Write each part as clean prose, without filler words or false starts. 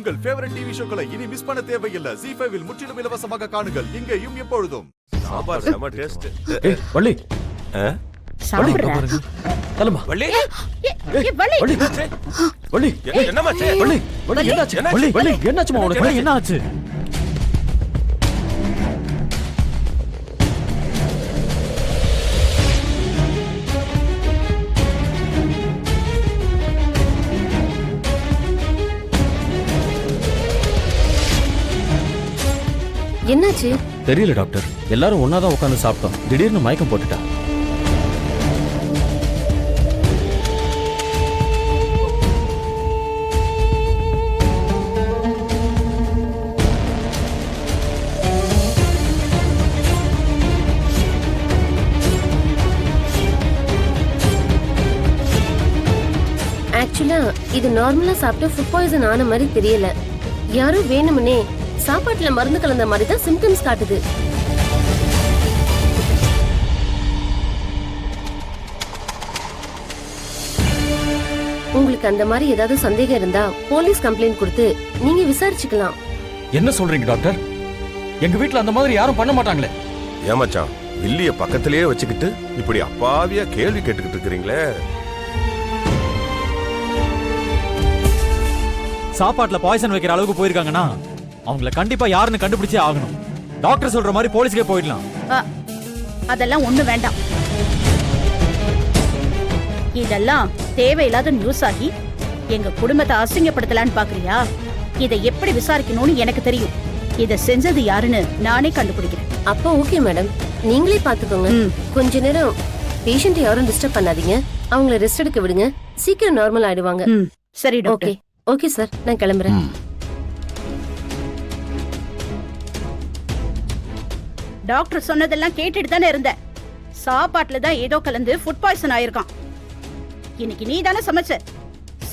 உங்கள் favourite TV ஷோக்களை இனி miss பண்ண தேவையில்லை. ZEE5 இல் முற்றிலும் இலவசமாக காணுங்கள். இங்கேயும் எப்பொழுதும். சாம்பார் செம டேஸ்ட். வள்ளி சாப்பிடுறா. தலமா வள்ளி வள்ளி வள்ளி என்னமாச்சு? வள்ளி வள்ளி என்னாச்சு? வள்ளி வள்ளி என்னாச்சுமா உனக்கு? வள்ளி என்ன ஆச்சு? என்னாச்சு? தெரியல டாக்டர். எல்லாரும் ஒன்னாதான் உட்கார்ந்து சாப்பிட்டோம். திடீர்னு மயக்கம் போட்டுட்டா. ஆக்சுவலா இது நார்மலா சாப்பிட்டு ஃபுட் பாய்சன் ஆன மாதிரி தெரியல. யாரும் வேணும்னே சாப்பாட்டுல மருந்து கலந்த மாதிரி தான் சிம்டம்ஸ் காட்டுது. உங்களுக்கு அந்த மாதிரி ஏதாவது சந்தேகம் இருந்தா போலீஸ் கம்ப்ளைண்ட் கொடுத்து நீங்க விசாரிச்சுக்கலாம். என்ன சொல்றீங்க டாக்டர்? எங்க வீட்ல அந்த மாதிரி யாரும் பண்ண மாட்டாங்களே. ஏமாச்சான், வில்லிய பக்கத்திலேயே வச்சுக்கிட்டு இப்படி அப்பாவியா கேள்வி கேட்டுக்கிட்டு இருக்கிறீங்களே. சாப்பாட்டுல பாய்சன் வைக்கிற அளவுக்கு போயிருக்காங்கன்னா அவங்கள கண்டிப்பா யாருன்னு கண்டுபிடிச்சே ஆகணும். டாக்டர் சொல்ற மாதிரி போலீஸ்க்கே போயிடலாம். அதெல்லாம் ஒண்ணு வேண்டாம். இதெல்லாம் தேவையில்லாத நியூஸ் ஆகி எங்க குடும்பத்தை அசிங்கப்படுத்தலான்னு பாக்குறியா? இதை எப்படி விசாரிக்கணும்னு எனக்கு தெரியும். இத செஞ்சது யாருன்னு நானே கண்டுபிடிக்கிறேன். அப்ப ஓகே மேடம், நீங்களே பாத்துக்கோங்க. கொஞ்ச நேரம் பேஷண்ட் யாரும் டிஸ்டர்ப் பண்ணாதீங்க. அவங்கள ரெஸ்ட் எடுக்க விடுங்க. சீக்கிரம் நார்மல் ஆயிடுவாங்க. சரி டாக்டர். ஓகே சார், நான் கிளம்புறேன். டாக்டர் சொன்னதெல்லாம் கேட்டுட்டு தானே இருந்தேன். சாப்பாட்டுல தான் ஏதோ கலந்து ஃபுட் பாய்சன் ஆயிருக்கான். இன்னைக்கு நீ தானே சமைச்ச.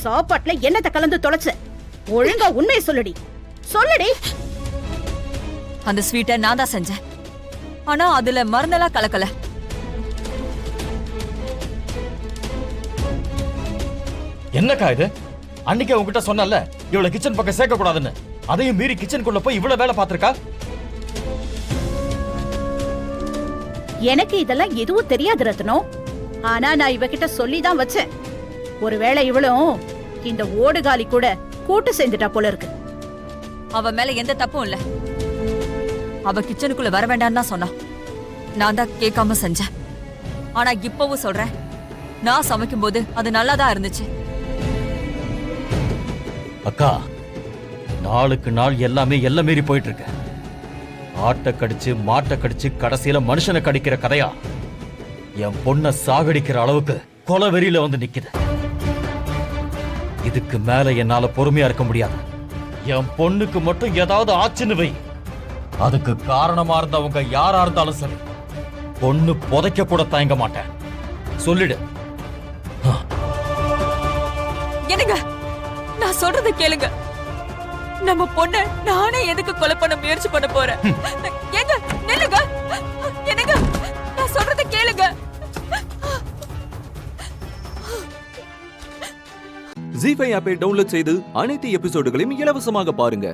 சாப்பாட்டுல என்னத்தை கலந்து தொலைச்ச? ஒழுங்கா உண்மையை சொல்லுடி. சொல்லுடி. அந்த ஸ்வீட்டை நான் தான் செஞ்சேன். ஆனா அதுல மருந்தெல்லாம் கலக்கல. என்னக்கா இது? அன்னைக்கே உங்ககிட்ட சொன்னல இவ்வளவு கிச்சன் பக்கம் சேர்க்க கூடாதுன்னு. அதையும் மீறி கிச்சனுக்குள்ள போய் இவ்வளவு வேலை பார்த்திருக்கா. எனக்கு இதெல்லாம் எதுவும் தெரியாது ரத்னம். ஆனா நான் இவகிட்ட சொல்லிதான் வச்சேன். ஒருவேளை இவளும் இந்த ஓடுகாலி கூட கூட்டு சேர்ந்துட்டா போல இருக்கு. அவ மேல எந்த தப்பும் இல்ல. அவ கிச்சனுக்குள்ள வர வேண்டாம்னு தான் சொன்னா. நான் தான் கேட்காம செஞ்சேன். ஆனா இப்பவும் சொல்றேன், நான் சமைக்கும் போது அது நல்லாதான் இருந்துச்சு. அக்கா, நாளுக்கு நாள் எல்லாமே எல்லை மீறி போயிட்டு இருக்கு. ஆட்டை கடிச்சு மாட்டை கடிச்சு கடைசியில மனுஷனை கடிக்கிற கதையா என் பொண்ணை சாகடிக்கிற அளவுக்கு கொலவெறியில வந்து நிக்குது. இதுக்கு மேல என்னால பொறுமையா இருக்க முடியாது. என் பொண்ணுக்கு மட்டும் ஏதாவது ஆச்சுன்னு வை, அதுக்கு காரணமா இருந்தவங்க யாரா இருந்தாலும் சரி, பொண்ணு புதைக்க கூட தயங்க மாட்டேன். சொல்லிடு. என்னங்க, நான் சொல்றத கேளுங்க. நம்ம பொண்ண நானே எதுக்கு கொலை பண்ண முயற்சி பண்ண போறேன்? ஏங்க நில்லுங்க. என்னங்க, நான் சொல்றத கேளுங்க. ZEE5 ஆப்பை டவுன்லோட் செய்து அனைத்து எபிசோடுகளையும் இலவசமாக பாருங்க.